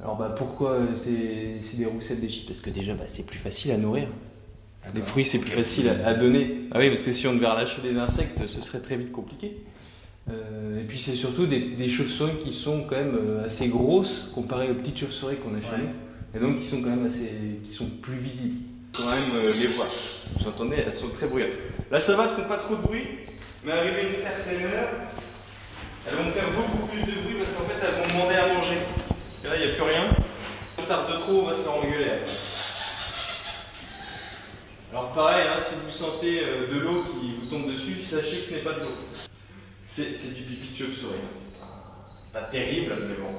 Alors pourquoi c'est des roussettes d'Égypte? Parce que déjà c'est plus facile à nourrir. Les fruits c'est plus facile à donner. Ah oui, parce que si on devait relâcher des insectes, ce serait très vite compliqué. Et puis c'est surtout des chauves-souris qui sont quand même assez grosses comparées aux petites chauves-souris qu'on a chez nous. Et donc qui sont quand même qui sont plus visibles. Il faut quand même les voir. Vous entendez, elles sont très bruyantes. Là ça va, elles font pas trop de bruit, mais arrivé à une certaine heure, elles vont faire beaucoup plus de bruit parce qu'en fait elles vont demander à manger. Et là il n'y a plus rien. Si on tarde de trop, on va se faire engueuler. Alors pareil, hein, si vous sentez de l'eau qui vous tombe dessus, sachez que ce n'est pas de l'eau. C'est du pipi de chauve-souris. C'est pas terrible, mais bon.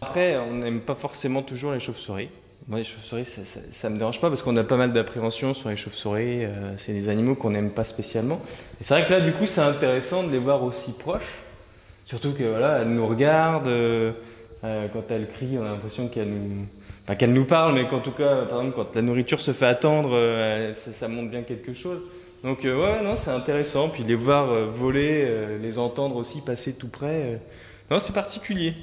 Après, on n'aime pas forcément toujours les chauves-souris. Moi, les chauves-souris, ça me dérange pas parce qu'on a pas mal d'appréhension sur les chauves-souris. C'est des animaux qu'on n'aime pas spécialement. Et c'est vrai que là, du coup, c'est intéressant de les voir aussi proches. Surtout que voilà, elles nous regardent. Quand elles crient, on a l'impression qu'elles nous... Pas qu'elles nous parlent, mais qu'en tout cas, par exemple, quand la nourriture se fait attendre, ça montre bien quelque chose. Donc ouais, non, c'est intéressant. Puis les voir voler, les entendre aussi passer tout près. Non, c'est particulier.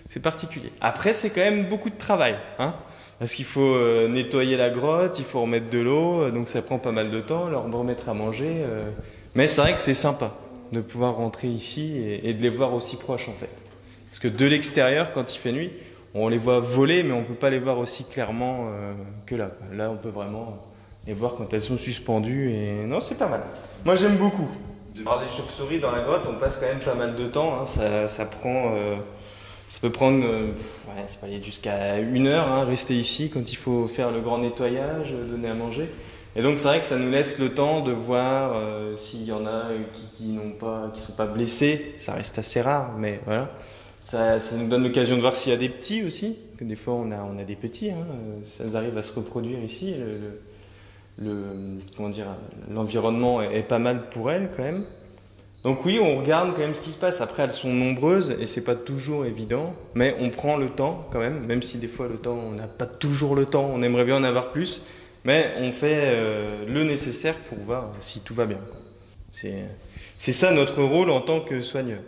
C'est particulier. Après, c'est quand même beaucoup de travail, hein, parce qu'il faut nettoyer la grotte, il faut remettre de l'eau, donc ça prend pas mal de temps, leur remettre à manger. Mais c'est vrai que c'est sympa de pouvoir rentrer ici et de les voir aussi proches en fait. Parce que de l'extérieur, quand il fait nuit, on les voit voler, mais on peut pas les voir aussi clairement que là. Là, on peut vraiment les voir quand elles sont suspendues. Et non, c'est pas mal. Moi, j'aime beaucoup. Alors, des chauves-souris dans la grotte, on passe quand même pas mal de temps. Hein. Ça prend, ça peut prendre, ouais, ça peut aller jusqu'à 1 heure, hein, rester ici quand il faut faire le grand nettoyage, donner à manger. Et donc, c'est vrai que ça nous laisse le temps de voir s'il y en a qui sont pas blessés. Ça reste assez rare, mais voilà. Ça nous donne l'occasion de voir s'il y a des petits aussi. Que des fois, on a des petits. Hein. Ça arrive à se reproduire ici. Comment dire, l'environnement est pas mal pour elles quand même. Donc oui, on regarde quand même ce qui se passe. Après, elles sont nombreuses et c'est pas toujours évident, mais on prend le temps quand même si des fois le temps, on n'a pas toujours le temps, on aimerait bien en avoir plus, mais on fait le nécessaire pour voir si tout va bien. C'est ça notre rôle en tant que soigneur.